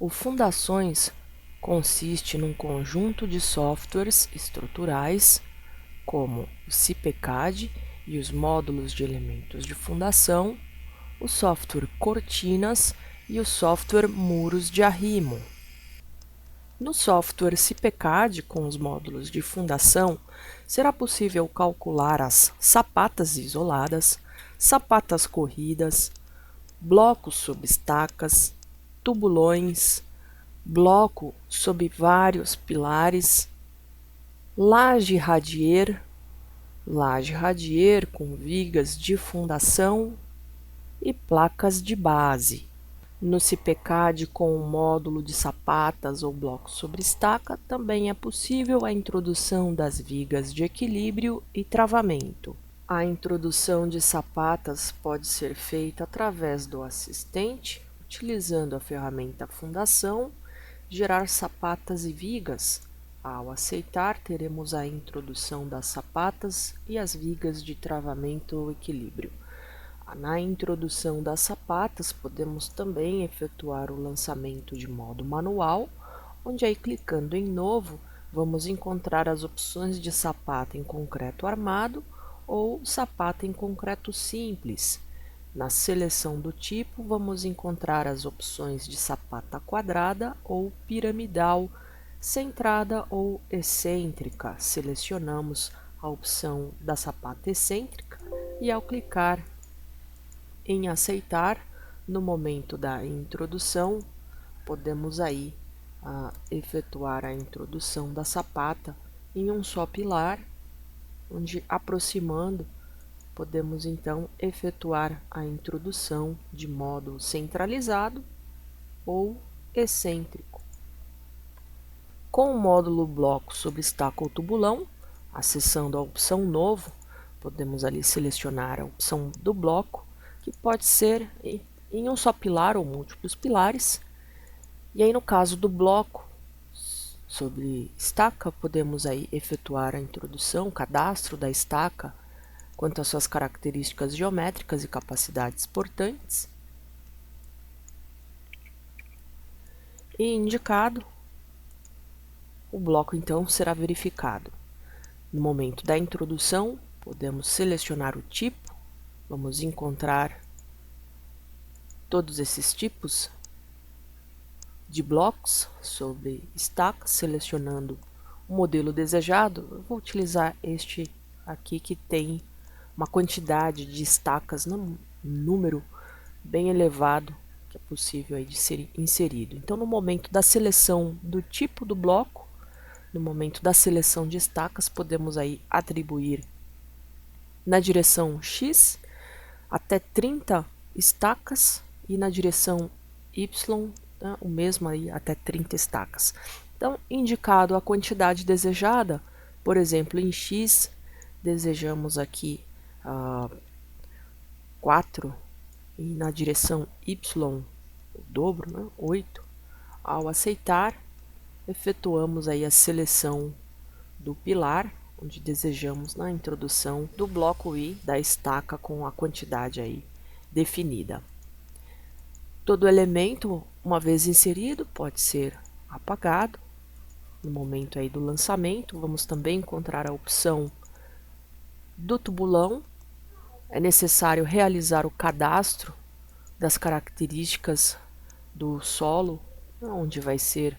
O Fundações consiste num conjunto de softwares estruturais, como o CIPECAD e os módulos de elementos de fundação, o software Cortinas e o software Muros de Arrimo. No software CIPECAD, com os módulos de fundação, será possível calcular as sapatas isoladas, sapatas corridas, blocos sob estacas, tubulões, bloco sob vários pilares, laje radier com vigas de fundação e placas de base. No CIPECAD, com o módulo de sapatas ou blocos sobre estaca, também é possível a introdução das vigas de equilíbrio e travamento. A introdução de sapatas pode ser feita através do assistente, utilizando a ferramenta Fundação, gerar sapatas e vigas. Ao aceitar, teremos a introdução das sapatas e as vigas de travamento ou equilíbrio. Na introdução das sapatas, podemos também efetuar o lançamento de modo manual, onde aí clicando em novo, vamos encontrar as opções de sapata em concreto armado ou sapata em concreto simples. Na seleção do tipo, vamos encontrar as opções de sapata quadrada ou piramidal, centrada ou excêntrica. Selecionamos a opção da sapata excêntrica e ao clicar em aceitar, no momento da introdução, podemos aí efetuar a introdução da sapata em um só pilar, onde aproximando, podemos então efetuar a introdução de modo centralizado ou excêntrico. Com o módulo bloco sobre estaca ou tubulão, acessando a opção novo, podemos ali selecionar a opção do bloco, que pode ser em um só pilar ou múltiplos pilares. E aí no caso do bloco sobre estaca, podemos aí efetuar a introdução, o cadastro da estaca quanto às suas características geométricas e capacidades portantes. E indicado, o bloco então será verificado. No momento da introdução, podemos selecionar o tipo. Vamos encontrar todos esses tipos de blocos sobre estaca, selecionando o modelo desejado. Eu vou utilizar este aqui que tem uma quantidade de estacas, um número bem elevado que é possível aí de ser inserido. Então, no momento da seleção do tipo do bloco, no momento da seleção de estacas, podemos aí atribuir na direção X até 30 estacas e na direção Y, né, o mesmo aí até 30 estacas. Então, indicado a quantidade desejada, por exemplo, em X, desejamos aqui 4 e na direção Y o dobro, né, 8. Ao aceitar, efetuamos aí a seleção do pilar, onde desejamos na introdução do bloco I da estaca com a quantidade aí definida. Todo elemento, uma vez inserido, pode ser apagado. No momento aí do lançamento, vamos também encontrar a opção do tubulão. É necessário realizar o cadastro das características do solo, onde vai ser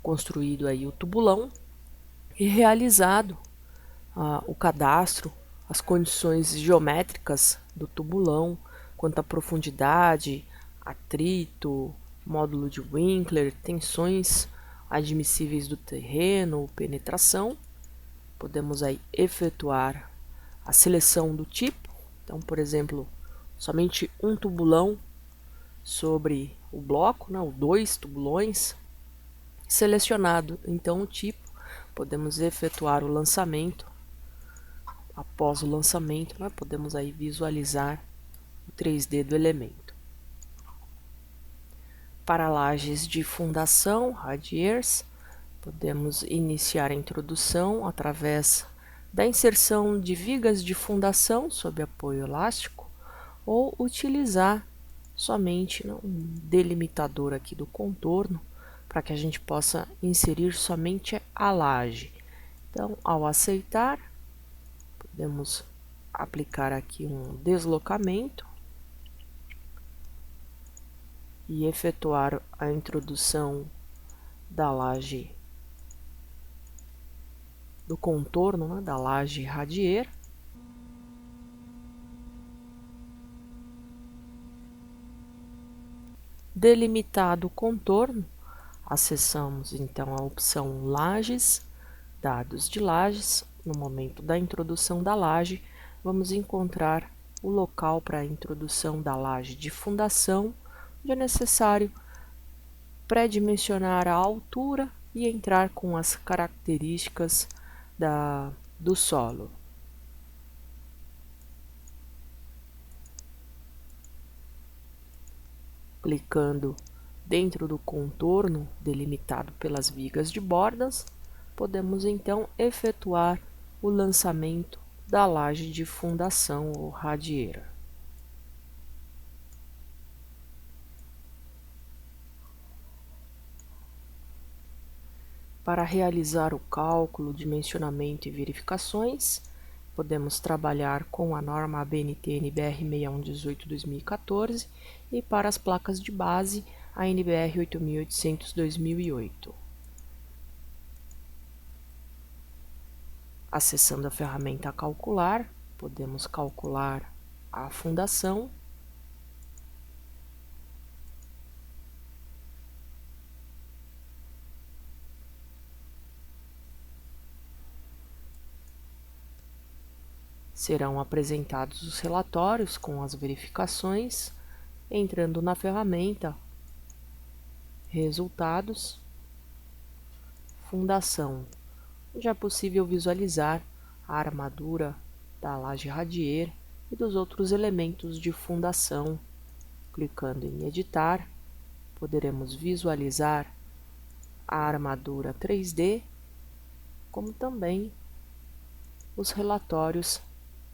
construído aí o tubulão, e realizado o cadastro, as condições geométricas do tubulão, quanto à profundidade, atrito, módulo de Winkler, tensões admissíveis do terreno, penetração. Podemos aí efetuar a seleção do tipo. Então, por exemplo, somente um tubulão sobre o bloco, ou 2 tubulões. Selecionado então o tipo, podemos efetuar o lançamento. Após o lançamento, podemos aí visualizar o 3D do elemento. Para lajes de fundação, radiers, podemos iniciar a introdução através da inserção de vigas de fundação sob apoio elástico ou utilizar somente um delimitador aqui do contorno, para que a gente possa inserir somente a laje. Então, ao aceitar, podemos aplicar aqui um deslocamento e efetuar a introdução da laje, do contorno, né, da laje radier. Delimitado o contorno, acessamos então a opção Lajes, Dados de lajes. No momento da introdução da laje, vamos encontrar o local para a introdução da laje de fundação, onde é necessário pré-dimensionar a altura e entrar com as características do solo. Clicando dentro do contorno delimitado pelas vigas de bordas, podemos então efetuar o lançamento da laje de fundação ou radieira. Para realizar o cálculo, dimensionamento e verificações, podemos trabalhar com a norma ABNT NBR 6118/2014 e para as placas de base, a NBR 8800/2008. Acessando a ferramenta Calcular, podemos calcular a fundação. Serão apresentados os relatórios com as verificações, entrando na ferramenta Resultados, Fundação, onde é possível visualizar a armadura da laje radier e dos outros elementos de fundação. Clicando em Editar, poderemos visualizar a armadura 3D, como também os relatórios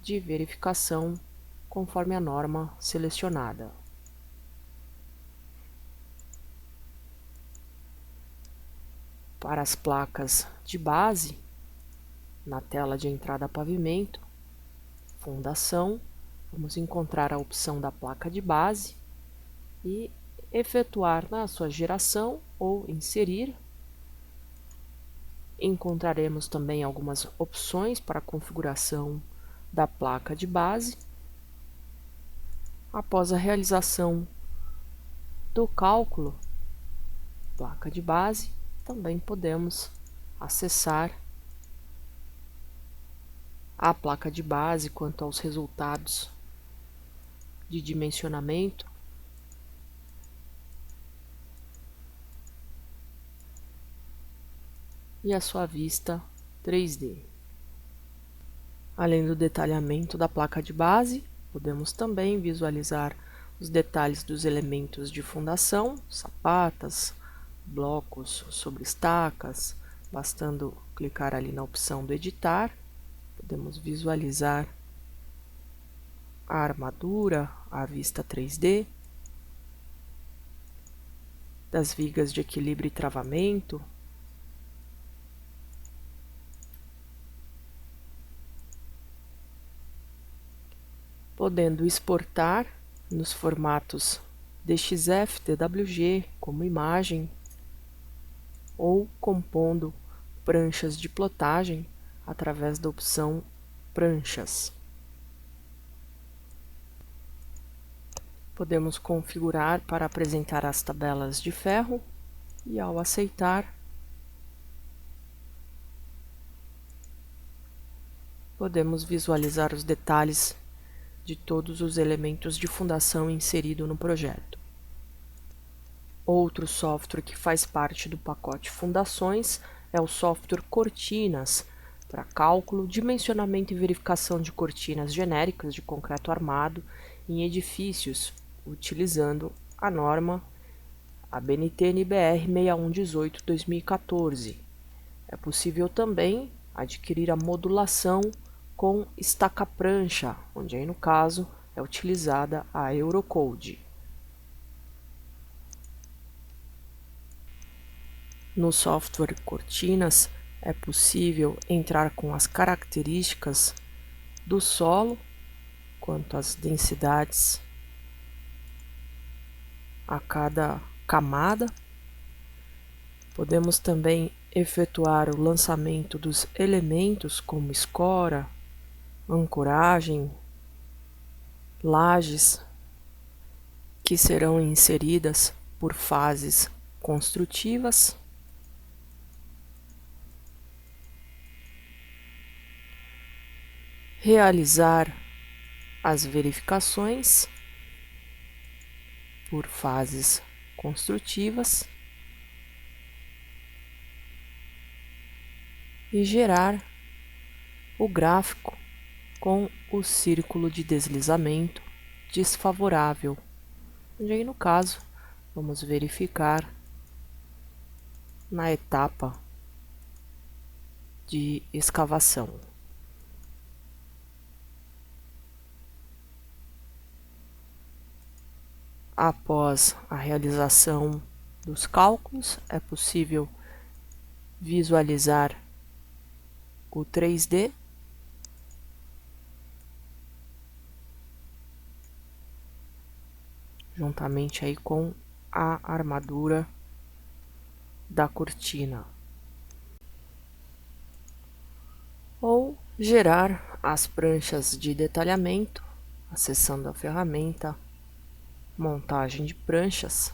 de verificação conforme a norma selecionada. Para as placas de base, na tela de entrada a pavimento, fundação, vamos encontrar a opção da placa de base e efetuar na sua geração ou inserir. Encontraremos também algumas opções para a configuração da placa de base. Após a realização do cálculo, placa de base, também podemos acessar a placa de base quanto aos resultados de dimensionamento e a sua vista 3D. Além do detalhamento da placa de base, podemos também visualizar os detalhes dos elementos de fundação, sapatas, blocos sobre estacas. Bastando clicar ali na opção do editar, podemos visualizar a armadura, a vista 3D, das vigas de equilíbrio e travamento, podendo exportar nos formatos DXF, DWG como imagem, ou compondo pranchas de plotagem através da opção Pranchas. Podemos configurar para apresentar as tabelas de ferro e, ao aceitar, podemos visualizar os detalhes de todos os elementos de fundação inserido no projeto. Outro software que faz parte do pacote Fundações é o software Cortinas, para cálculo, dimensionamento e verificação de cortinas genéricas de concreto armado em edifícios, utilizando a norma ABNT NBR 6118/2014. É possível também adquirir a modulação com estaca prancha, onde aí no caso é utilizada a Eurocode. No software Cortinas, é possível entrar com as características do solo, quanto às densidades a cada camada. Podemos também efetuar o lançamento dos elementos como escora, ancoragem, lajes, que serão inseridas por fases construtivas. Realizar as verificações por fases construtivas e gerar o gráfico com o círculo de deslizamento desfavorável, onde aí no caso vamos verificar na etapa de escavação. Após a realização dos cálculos, é possível visualizar o 3D juntamente aí com a armadura da cortina, ou gerar as pranchas de detalhamento acessando a ferramenta montagem de pranchas,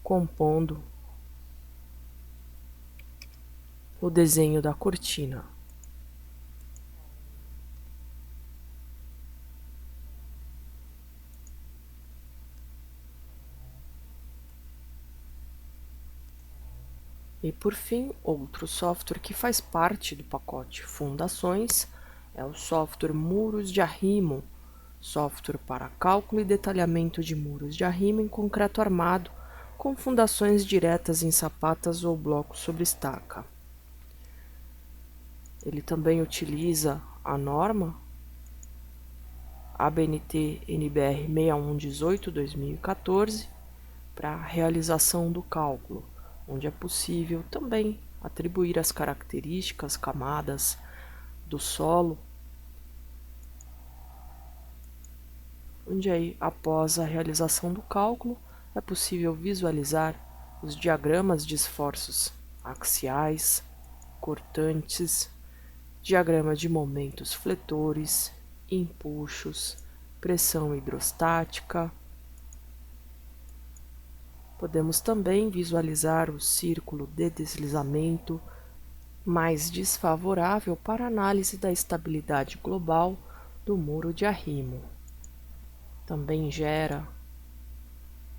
compondo o desenho da cortina. E por fim, outro software que faz parte do pacote Fundações é o software Muros de Arrimo, software para cálculo e detalhamento de muros de arrimo em concreto armado, com fundações diretas em sapatas ou blocos sobre estaca. Ele também utiliza a norma ABNT NBR 6118/2014 para a realização do cálculo, onde é possível também atribuir as características, camadas do solo, onde aí, após a realização do cálculo, é possível visualizar os diagramas de esforços axiais, cortantes, diagrama de momentos fletores, empuxos, pressão hidrostática. Podemos também visualizar o círculo de deslizamento mais desfavorável para análise da estabilidade global do muro de arrimo. Também gera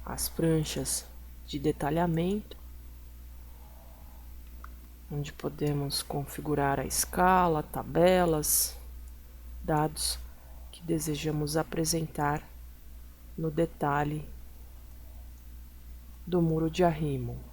as pranchas de detalhamento, onde podemos configurar a escala, tabelas, dados que desejamos apresentar no detalhe do muro de arrimo.